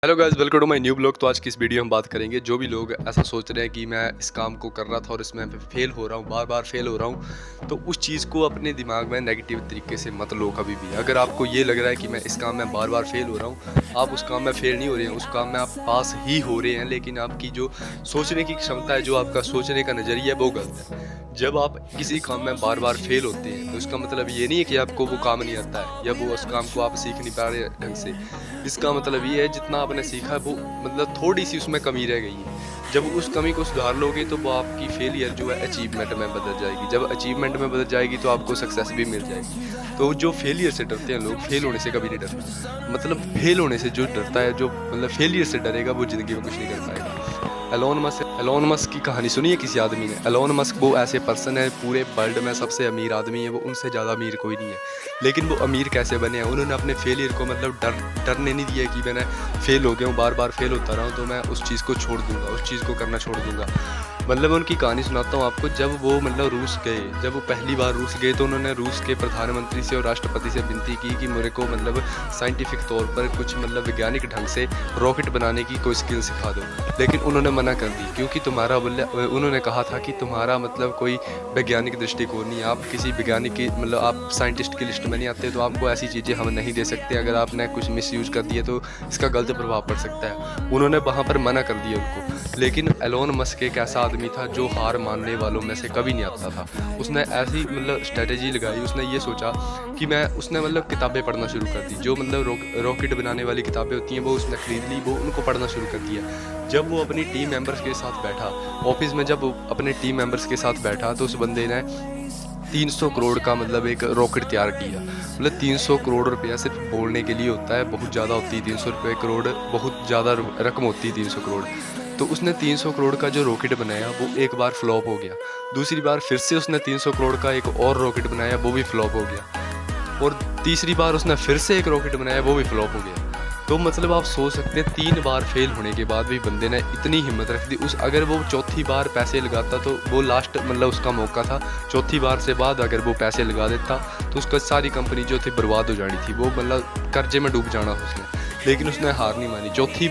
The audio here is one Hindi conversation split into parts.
Hello guys, welcome to my new blog. तो आज की इस वीडियो हम बात करेंगे जो भी लोग ऐसा सोच रहे हैं कि मैं इस काम को कर रहा था और इसमें फेल हो रहा हूँ, बार बार फेल हो रहा हूँ, तो उस चीज़ को अपने दिमाग में नेगेटिव तरीके से मत लो कभी भी। अगर आपको ये लग रहा है कि मैं इस काम में बार बार फेल हो रहा हूँ, आप उस काम में फेल नहीं हो रहे हैं, उस काम में आप पास ही हो रहे हैं, लेकिन आपकी जो सोचने की क्षमता है, जो आपका सोचने का नज़रिया है, वो गलत है। जब आप किसी काम में बार बार फेल होते हैं तो इसका मतलब ये नहीं है कि आपको वो काम नहीं आता है या वो उस काम को आप सीख नहीं पा रहे ढंग से। इसका मतलब ये है जितना आपने सीखा है वो मतलब थोड़ी सी उसमें कमी रह गई है। जब उस कमी को सुधार लोगे तो वो आपकी फेलियर जो है अचीवमेंट में बदल जाएगी। जब अचीवमेंट में बदल जाएगी तो आपको सक्सेस भी मिल जाएगी। तो जो फेलियर से डरते हैं लोग, फेल होने से कभी नहीं डरता। मतलब फेल होने से जो डरता है, जो मतलब फेलियर से डरेगा, वो जिंदगी में कुछ नहीं कर पाएगा। एलोन मस्क की कहानी सुनी है किसी आदमी ने? एलोन मस्क वो ऐसे पर्सन है, पूरे वर्ल्ड में सबसे अमीर आदमी है, वो उनसे ज़्यादा अमीर कोई नहीं है। लेकिन वो अमीर कैसे बने हैं? उन्होंने अपने फेलियर को मतलब डरने नहीं दिया कि मैंने फेल हो गया हूँ, बार बार फेल होता रहा हूँ तो मैं उस चीज़ को छोड़ दूंगा, उस चीज़ को करना छोड़ दूंगा। मतलब उनकी कहानी सुनाता हूँ आपको। जब वो मतलब रूस गए, जब वो पहली बार रूस गए तो उन्होंने रूस के प्रधानमंत्री से और राष्ट्रपति से विनती की कि मेरे को मतलब साइंटिफिक तौर पर कुछ मतलब वैज्ञानिक ढंग से रॉकेट बनाने की कोई स्किल सिखा दो। लेकिन उन्होंने मना कर दी, क्योंकि उन्होंने कहा था कि तुम्हारा मतलब कोई वैज्ञानिक दृष्टिकोण नहीं है, आप किसी वैज्ञानिक की मतलब आप साइंटिस्ट की लिस्ट में नहीं आते, तो आपको ऐसी चीज़ें हम नहीं दे सकते। अगर आपने कुछ मिसयूज कर दिए तो इसका गलत प्रभाव पड़ सकता है। उन्होंने वहाँ पर मना कर दिया उनको। लेकिन एलोन मस्क एक ऐसा आदमी था जो हार मानने वालों में से कभी नहीं आता था। उसने ऐसी मतलब स्ट्रेटेजी लगाई, उसने ये सोचा कि उसने मतलब किताबें पढ़ना शुरू कर दी, जो मतलब रॉकेट बनाने वाली किताबें होती हैं वो उसने खरीद ली, वो उनको पढ़ना शुरू कर दिया। जब वो अपनी टीम मेंबर्स के साथ बैठा ऑफिस में, जब वो अपने टीम मेंबर्स के साथ बैठा तो उस बंदे ने 300 करोड़ का मतलब एक रॉकेट तैयार किया। मतलब 300 करोड़ रुपया सिर्फ बोलने के लिए होता है, बहुत ज़्यादा होती है 300 रुपये करोड़, बहुत ज़्यादा रकम होती है 300 करोड़। तो उसने 300 करोड़ का जो रॉकेट बनाया वो एक बार फ्लॉप हो गया। दूसरी बार फिर से उसने 300 करोड़ का एक और रॉकेट बनाया, वो भी फ्लॉप हो गया। और तीसरी बार उसने फिर से एक रॉकेट बनाया, वो भी फ्लॉप हो गया। तो मतलब आप सोच सकते हैं 3 बार फेल होने के बाद भी बंदे ने इतनी हिम्मत रख दी। अगर वो चौथी बार पैसे लगाता तो वो लास्ट मतलब उसका मौका था। चौथी बार से बाद अगर वो पैसे लगा देता तो उसका सारी कंपनी जो थी बर्बाद हो जानी थी, वो मतलब कर्जे में डूब जाना था उसने। लेकिन उसने हार नहीं मानी। चौथी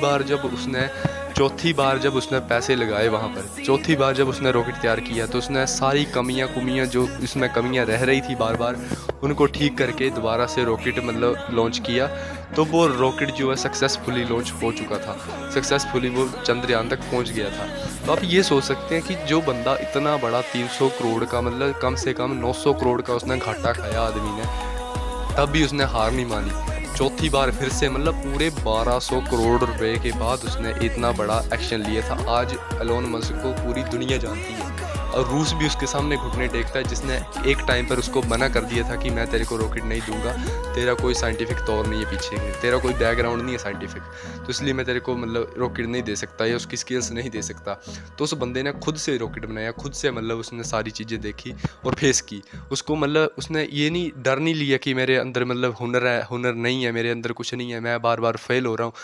बार जब उसने पैसे लगाए वहाँ पर, चौथी बार जब उसने रॉकेट तैयार किया तो उसने सारी कमियां जो इसमें कमियां रह रही थी बार बार, उनको ठीक करके दोबारा से रॉकेट मतलब लॉन्च किया। तो वो रॉकेट जो है सक्सेसफुली लॉन्च हो चुका था, सक्सेसफुली वो चंद्रयान तक पहुंच गया था। तो आप ये सोच सकते हैं कि जो बंदा इतना बड़ा 300 करोड़ का मतलब कम से कम 900 करोड़ का उसने घाटा खाया आदमी ने, तब भी उसने हार नहीं मानी। चौथी बार फिर से मतलब पूरे 1200 करोड़ रुपए के बाद उसने इतना बड़ा एक्शन लिया था। आज एलोन मस्क को पूरी दुनिया जानती है और रूस भी उसके सामने घुटने टेकता है, जिसने एक टाइम पर उसको मना कर दिया था कि मैं तेरे को रॉकेट नहीं दूंगा, तेरा कोई साइंटिफिक तौर नहीं है पीछे, तेरा कोई बैकग्राउंड नहीं है साइंटिफिक, तो इसलिए मैं तेरे को मतलब रॉकेट नहीं दे सकता या उसकी स्किल्स नहीं दे सकता। तो उस बंदे ने खुद से रॉकेट बनाया, खुद से मतलब उसने सारी चीज़ें देखी और फेस की। उसको मतलब उसने ये नहीं डर नहीं लिया कि मेरे अंदर मतलब हुनर है, हुनर नहीं है, मेरे अंदर कुछ नहीं है, मैं बार बार फेल हो रहा हूँ।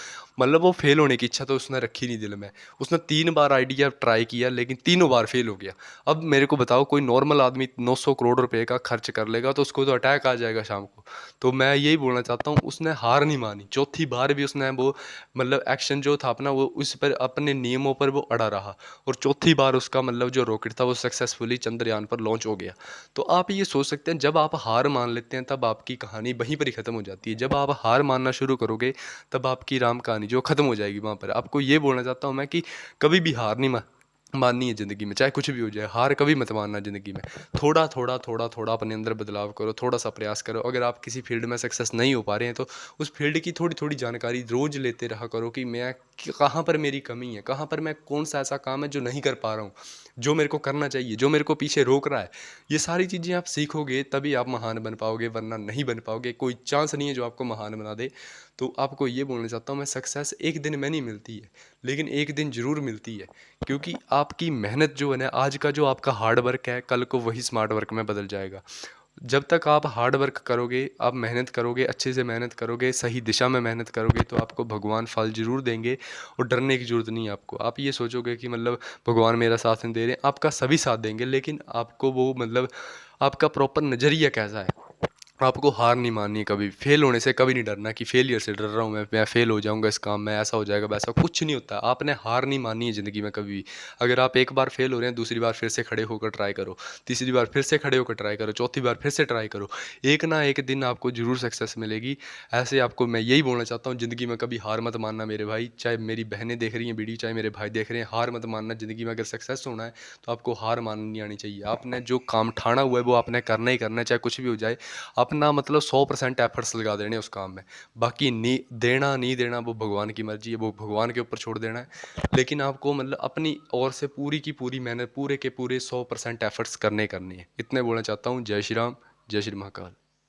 मतलब वो फेल होने की इच्छा तो उसने रखी नहीं दिल में। उसने 3 बार आइडिया ट्राई किया लेकिन तीनों बार फेल हो गया। अब मेरे को बताओ, कोई नॉर्मल आदमी 900 करोड़ रुपए का खर्च कर लेगा तो उसको तो अटैक आ जाएगा शाम को। तो मैं यही बोलना चाहता हूँ, उसने हार नहीं मानी। चौथी बार भी उसने वो मतलब एक्शन जो था अपना, वो उस पर अपने नियमों पर वो अड़ा रहा और चौथी बार उसका मतलब जो रॉकेट था वो सक्सेसफुली चंद्रयान पर लॉन्च हो गया। तो आप ये सोच सकते हैं, जब आप हार मान लेते हैं तब आपकी कहानी वहीं पर ही ख़त्म हो जाती है। जब आप हार मानना शुरू करोगे तब आपकी राम कहानी जो ख़त्म हो जाएगी वहाँ पर। आपको ये बोलना चाहता हूँ मैं कि कभी भी हार नहीं माननी है ज़िंदगी में, चाहे कुछ भी हो जाए। हार कभी मत मानना ज़िंदगी में। थोड़ा अपने अंदर बदलाव करो, थोड़ा सा प्रयास करो। अगर आप किसी फील्ड में सक्सेस नहीं हो पा रहे हैं तो उस फील्ड की थोड़ी थोड़ी जानकारी रोज़ लेते रहा करो कि मैं कहाँ पर मेरी कमी है, कहाँ पर मैं कौन सा ऐसा काम है जो नहीं कर पा रहा हूँ, जो मेरे को करना चाहिए, जो मेरे को पीछे रोक रहा है। ये सारी चीज़ें आप सीखोगे तभी आप महान बन पाओगे, वरना नहीं बन पाओगे। कोई चांस नहीं है जो आपको महान बना दे। तो आपको ये बोलना चाहता हूँ मैं, सक्सेस एक दिन में नहीं मिलती है, लेकिन एक दिन ज़रूर मिलती है। क्योंकि आपकी मेहनत जो है ना, आज का जो आपका हार्ड वर्क है, कल को वही स्मार्ट वर्क में बदल जाएगा। जब तक आप हार्ड वर्क करोगे, आप मेहनत करोगे, अच्छे से मेहनत करोगे, सही दिशा में मेहनत करोगे, तो आपको भगवान फल ज़रूर देंगे और डरने की ज़रूरत नहीं है आपको। आप ये सोचोगे कि मतलब भगवान मेरा साथ नहीं दे रहे, आपका सभी साथ देंगे, लेकिन आपको वो मतलब आपका प्रॉपर नज़रिया कैसा है, आपको हार नहीं माननी है कभी, फेल होने से कभी नहीं डरना कि फेलियर से डर रहा हूँ मैं फेल हो जाऊँगा इस काम में, ऐसा हो जाएगा वैसा कुछ नहीं होता। आपने हार नहीं माननी है ज़िंदगी में कभी भी। अगर आप एक बार फेल हो रहे हैं, दूसरी बार फिर से खड़े होकर ट्राई करो, तीसरी बार फिर से खड़े होकर ट्राई करो, चौथी बार फिर से ट्राई करो। एक ना एक दिन आपको ज़रूर सक्सेस मिलेगी। ऐसे आपको मैं यही बोलना चाहता हूँ, ज़िंदगी में कभी हार मत मानना मेरे भाई। चाहे मेरी बहनें देख रही हैं वीडियो, चाहे मेरे भाई देख रहे हैं, हार मत मानना। ज़िंदगी में अगर सक्सेस होना है तो आपको हार माननी नहीं आनी चाहिए। आपने जो काम ठाना हुआ है वो आपने करना ही करना है, चाहे कुछ भी हो जाए। अपना मतलब 100% एफर्ट्स लगा देने उस काम में। बाकी नहीं देना नहीं देना वो भगवान की मर्जी है, वो भगवान के ऊपर छोड़ देना है। लेकिन आपको मतलब अपनी ओर से पूरी की पूरी मेहनत, पूरे के पूरे 100% एफर्ट्स करने करने हैं। इतने बोलना चाहता हूँ। जय श्री राम, जय श्री महाकाल।